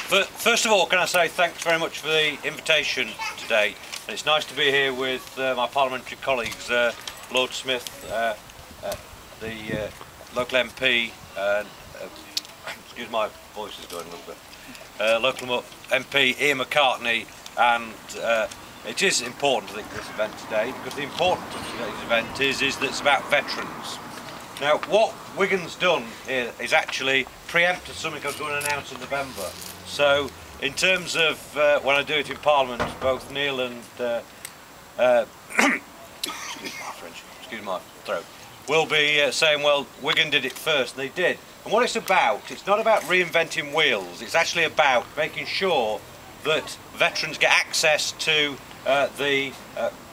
First of all, can I say thanks very much for the invitation today. And it's nice to be here with my parliamentary colleagues, Lord Smith, the local MP, excuse my voice is going a little bit, local MP Ian McCartney, and it is important, I think, this event today, because the importance of today's event is that it's about veterans. Now, what Wigan's done here is actually preempted something I was going to announce in November. So, in terms of when I do it in Parliament, both Neil and excuse my throat, will be saying, well, Wigan did it first, and they did. And what it's not about reinventing wheels, it's actually about making sure that veterans get access to the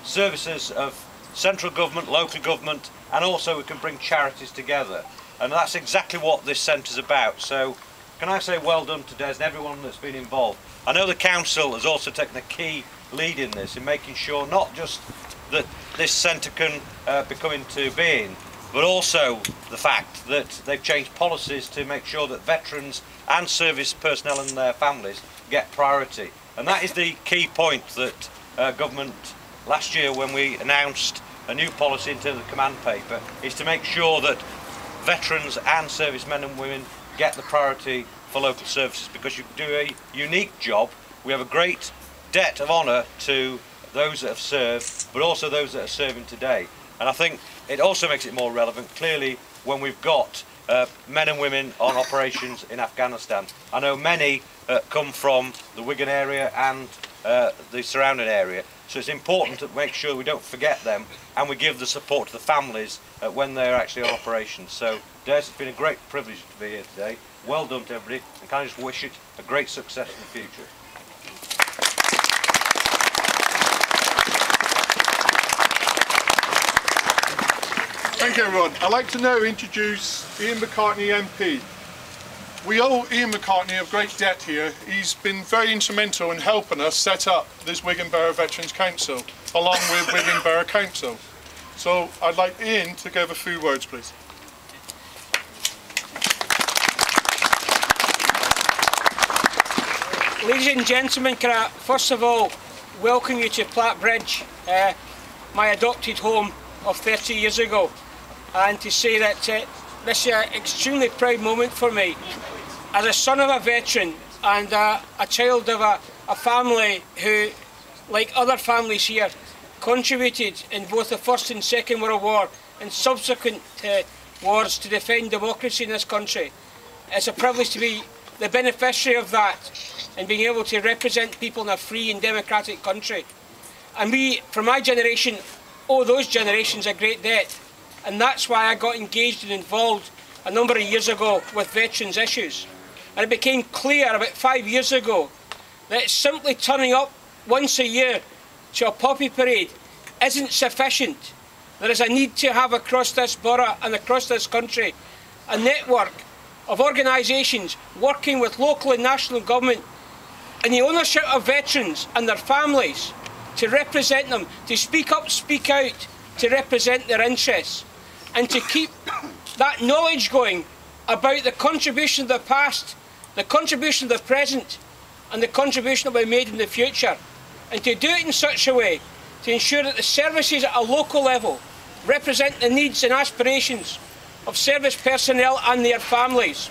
services of central government, local government, and also we can bring charities together. And that's exactly what this centre's about. So can I say well done to Des and everyone that's been involved. I know the council has also taken a key lead in this, in making sure not just that this centre can become into being, but also the fact that they've changed policies to make sure that veterans and service personnel and their families get priority. And that is the key point that government last year, when we announced a new policy in terms of the command paper, is to make sure that veterans and servicemen and women get the priority for local services, because you do a unique job. We have a great debt of honour to those that have served, but also those that are serving today. And I think it also makes it more relevant, clearly, when we've got men and women on operations in Afghanistan. I know many come from the Wigan area and the surrounding area, so it's important to make sure we don't forget them and we give the support to the families when they're actually on operations. So Des, it's been a great privilege to be here today. Well done to everybody, and can I just wish it a great success in the future. Thank you, everyone. I'd like to now introduce Ian McCartney MP. We owe Ian McCartney a great debt here. He's been very instrumental in helping us set up this Wigan Borough Veterans Council, along with Wigan Borough Council. So I'd like Ian to give a few words, please. Ladies and gentlemen, can I first of all welcome you to Platt Bridge, my adopted home of 30 years ago, and to say that this is an extremely proud moment for me. As a son of a veteran and a child of a family who, like other families here, contributed in both the First and Second World War and subsequent wars to defend democracy in this country, it's a privilege to be the beneficiary of that and being able to represent people in a free and democratic country. And we, from my generation, owe those generations a great debt. And that's why I got engaged and involved a number of years ago with veterans issues. And it became clear about 5 years ago that simply turning up once a year to a poppy parade isn't sufficient. There is a need to have across this borough and across this country a network of organisations working with local and national government in the ownership of veterans and their families, to represent them, to speak up, speak out, to represent their interests, and to keep that knowledge going about the contribution of the past, the contribution of the present, and the contribution that will be made in the future, and to do it in such a way to ensure that the services at a local level represent the needs and aspirations of service personnel and their families.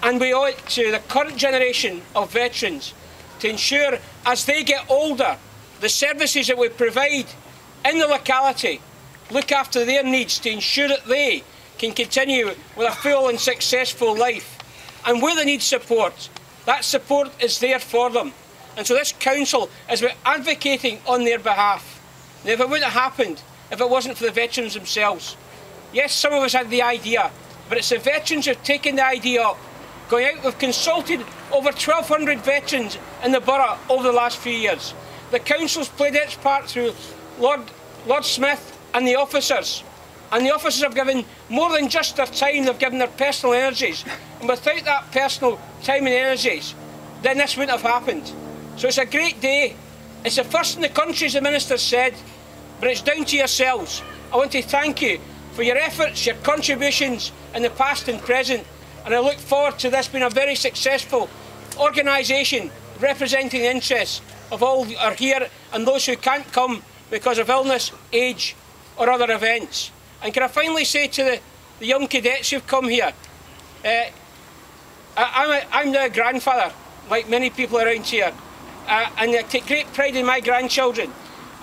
And we owe it to the current generation of veterans to ensure, as they get older, the services that we provide in the locality look after their needs to ensure that they can continue with a full and successful life. And where they need support, that support is there for them. And so this council is about advocating on their behalf. Now, if it wouldn't have happened if it wasn't for the veterans themselves. Yes, some of us had the idea, but it's the veterans who have taken the idea up. Going out, we've consulted over 1,200 veterans in the borough over the last few years. The council's played its part through Lord Smith and the officers. And the officers have given more than just their time, they've given their personal energies. And without that personal time and energies, then this wouldn't have happened. So it's a great day. It's the first in the country, as the Minister said, but it's down to yourselves. I want to thank you for your efforts, your contributions in the past and present, and I look forward to this being a very successful organisation representing the interests of all who are here and those who can't come because of illness, age or other events. And can I finally say to the young cadets who've come here, I'm now a grandfather, like many people around here, and I take great pride in my grandchildren.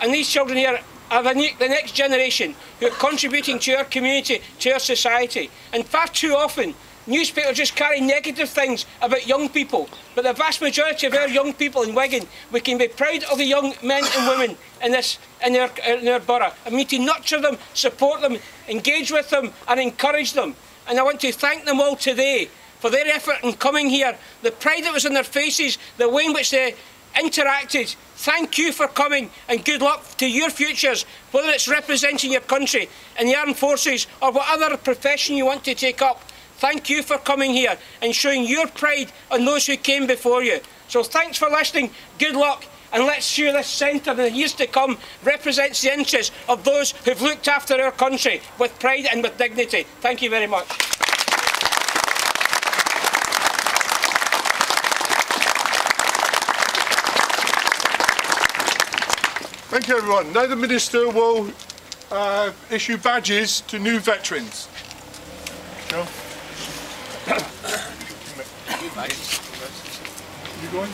And these children here are the next generation who are contributing to our community, to our society. And far too often, newspapers just carry negative things about young people. But the vast majority of our young people in Wigan, we can be proud of the young men and women in our borough. And we need to nurture them, support them, engage with them and encourage them. And I want to thank them all today for their effort in coming here, the pride that was on their faces, the way in which they interacted. Thank you for coming and good luck to your futures, whether it's representing your country in the armed forces or what other profession you want to take up. Thank you for coming here and showing your pride on those who came before you. So thanks for listening, good luck, and let's show this centre in the years to come represents the interests of those who've looked after our country with pride and with dignity. Thank you very much. Thank you, everyone. Now the Minister will issue badges to new veterans. Joe? You going?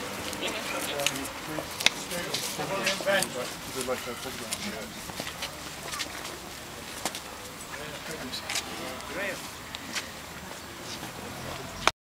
Yeah.